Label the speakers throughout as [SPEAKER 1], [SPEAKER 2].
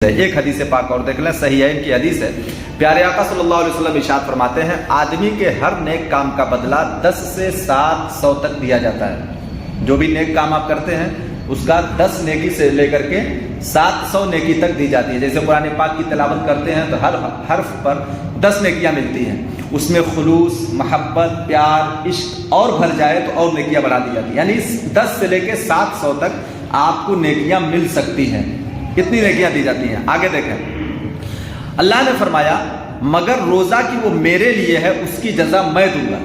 [SPEAKER 1] ہے۔ ایک حدیث پاک اور دیکھ لیں، صحیحین کی حدیث ہے، پیارے آقا صلی اللہ علیہ وسلم ارشاد فرماتے ہیں آدمی کے ہر نیک کام کا بدلہ 10 سے 700 تک دیا جاتا ہے۔ جو بھی نیک کام آپ کرتے ہیں اس کا 10 نیکی سے لے کر کے 700 نیکی تک دی جاتی ہے۔ جیسے قرآن پاک کی تلاوت کرتے ہیں تو ہر حرف پر 10 نیکیاں ملتی ہیں، اس میں خلوص، محبت، پیار، عشق اور بھر جائے تو اور نیکیاں بڑھا دی جاتی ہیں، یعنی 10 سے لے کے 700 تک آپ کو نیکیاں مل سکتی ہیں۔ کتنی نیکیاں دی جاتی ہیں؟ آگے دیکھیں، اللہ نے فرمایا مگر روزہ کی وہ میرے لیے ہے، اس کی جزا میں دوں گا۔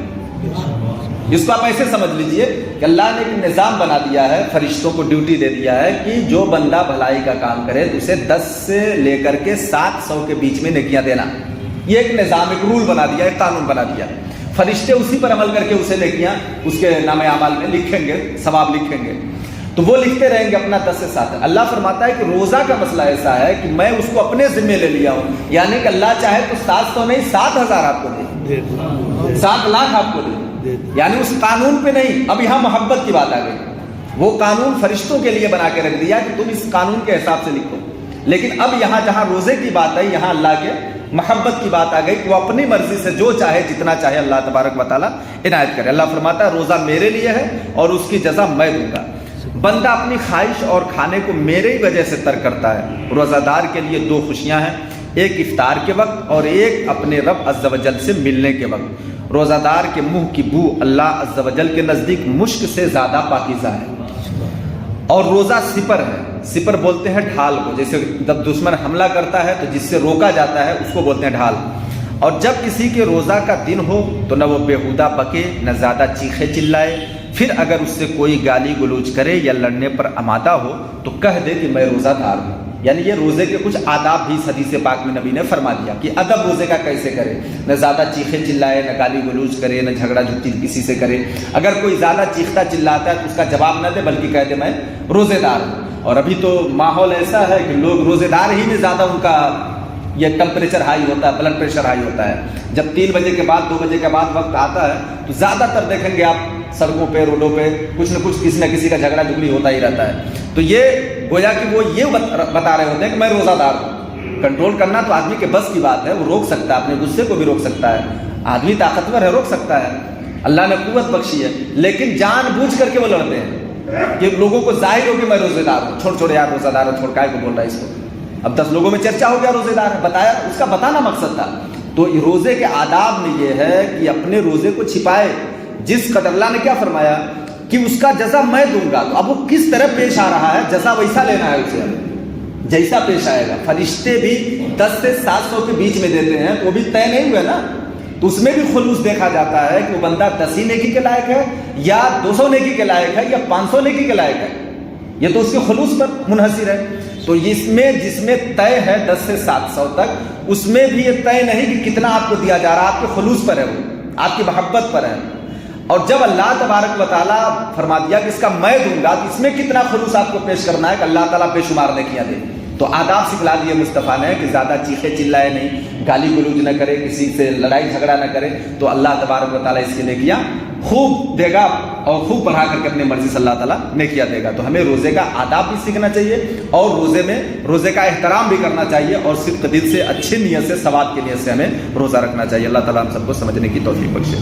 [SPEAKER 1] اس کو آپ ایسے سمجھ لیجئے کہ اللہ نے ایک نظام بنا دیا ہے، فرشتوں کو ڈیوٹی دے دیا ہے کہ جو بندہ بھلائی کا کام کرے تو اسے 10 سے لے کر کے 700 کے بیچ میں نیکیاں دینا۔ یہ ایک نظام، ایک رول بنا دیا، ایک قانون بنا دیا۔ فرشتے اسی پر عمل کر کے اسے نیکیاں اس کے نام اعمال میں لکھیں گے، ثواب لکھیں گے، تو وہ لکھتے رہیں گے اپنا 10 سے 7۔ اللہ فرماتا ہے کہ روزہ کا مسئلہ ایسا ہے کہ میں اس کو اپنے ذمے لے لیا ہوں، یعنی کہ اللہ چاہے تو 700 نہیں 7000 آپ کو دے، 7 لاکھ آپ کو دے، یعنی اس قانون پہ نہیں۔ اب یہاں محبت کی بات آ گئی، وہ قانون فرشتوں کے لیے بنا کے رکھ دیا کہ تم اس قانون کے حساب سے لکھو، لیکن اب یہاں جہاں روزے کی بات آئی، یہاں اللہ کے محبت کی بات آ گئی کہ وہ اپنی مرضی سے جو چاہے جتنا چاہے اللہ تبارک و تعالیٰ عنایت کرے۔ اللہ فرماتا ہے روزہ میرے لیے ہے اور اس کی جزا میں دوں گا۔ بندہ اپنی خواہش اور کھانے کو میرے ہی وجہ سے ترک کرتا ہے۔ روزہ دار کے لیے 2 خوشیاں ہیں، ایک افطار کے وقت اور ایک اپنے رب عز و جل سے ملنے کے وقت۔ روزہ دار کے منہ کی بو اللہ عز و جل کے نزدیک مشک سے زیادہ پاکیزہ ہے، اور روزہ سپر ہے۔ سپر بولتے ہیں ڈھال کو، جیسے جب دشمن حملہ کرتا ہے تو جس سے روکا جاتا ہے اس کو بولتے ہیں ڈھال۔ اور جب کسی کے روزہ کا دن ہو تو نہ وہ بیہودہ بکے نہ زیادہ چیخے چلائے، پھر اگر اس سے کوئی گالی گلوچ کرے یا لڑنے پر آمادہ ہو تو کہہ دے کہ میں روزہ دار ہوں۔ یعنی یہ روزے کے کچھ آداب بھی اس حدیث پاک میں نبی نے فرما دیا کہ ادب روزے کا کیسے کرے، نہ زیادہ چیخے چلائے، نہ گالی گلوچ کرے، نہ جھگڑا جھوٹی کسی سے کرے۔ اگر کوئی زیادہ چیختا چلاتا ہے تو اس کا جواب نہ دے بلکہ کہہ دے میں روزے دار ہوں۔ اور ابھی تو ماحول ایسا ہے کہ لوگ روزے دار ہی میں زیادہ ان کا یہ ٹمپریچر ہائی ہوتا ہے، بلڈ پریشر ہائی ہوتا ہے۔ جب 3 بجے کے بعد 2 بجے کے بعد وقت آتا ہے تو زیادہ تر دیکھیں گے آپ سڑکوں پہ، روڈوں پہ کچھ نہ کسی کا جھگڑا جھگڑی ہوتا ہی رہتا ہے۔ تو یہ گویا کہ وہ یہ بتا رہے ہوتے ہیں کہ میں روزہ دار ہوں۔ کنٹرول کرنا تو آدمی کے بس کی بات ہے، وہ روک سکتا ہے، اپنے غصے کو بھی روک سکتا ہے، آدمی طاقتور ہے، روک سکتا ہے، اللہ نے قوت بخشی ہے، لیکن جان بوجھ کر کے وہ لڑتے ہیں کہ لوگوں کو ظاہر ہو کہ میں روزے دار ہوں۔ چھوڑ یار روزہ دار ہے، چھوڑ کائے کو بول رہا ہے اس کو۔ اب 10 لوگوں میں چرچا ہو گیا روزے دار ہے، بتایا، اس کا بتانا مقصد تھا۔ تو روزے کے آداب میں یہ ہے کہ اپنے روزے کو چھپائے، جس قدر اللہ نے کیا فرمایا کہ اس کا جزا میں دوں گا۔ تو اب وہ کس طرح پیش آ رہا ہے، جزا ویسا لینا ہے اسے، جیسا پیش آئے گا۔ فرشتے بھی 10 سے 700 کے بیچ میں دیتے ہیں تو وہ بھی طے نہیں ہوئے نا، تو اس میں بھی خلوص دیکھا جاتا ہے کہ وہ بندہ 10 ہی نیکی کے لائق ہے یا 200 نیکی کے لائق ہے یا 500 نیکی کے لائق ہے، یہ تو اس کے خلوص پر منحصر ہے۔ تو اس میں جس میں طے ہے 10 سے 700 تک، اس میں بھی یہ طے نہیں کہ کتنا آپ کو دیا جا رہا، آپ کے خلوص پر ہے، وہ آپ کی محبت پر ہے۔ اور جب اللہ تبارک و تعالیٰ فرما دیا کہ اس کا میں دوں گا، تو اس میں کتنا خلوص آپ کو پیش کرنا ہے کہ اللہ تعالیٰ بے شمار نیکیاں دے۔ تو آداب سکھلا دیے مصطفیٰ نے کہ زیادہ چیخے چلائے نہیں، گالی گلوچ نہ کرے، کسی سے لڑائی جھگڑا نہ کرے، تو اللہ تبارک و تعالیٰ اس کی نیکیاں خوب دے گا اور خوب بڑھا کر کے اپنی مرضی سے اللہ تعالیٰ نیکیاں دے گا۔ تو ہمیں روزے کا آداب بھی سیکھنا چاہیے اور روزے کا احترام بھی کرنا چاہیے، اور صدق دل سے، اچھی نیت سے، ثواب کی نیت سے ہمیں روزہ رکھنا چاہیے۔ اللہ تعالیٰ ہم سب کو سمجھنے کی توفیق بخشے۔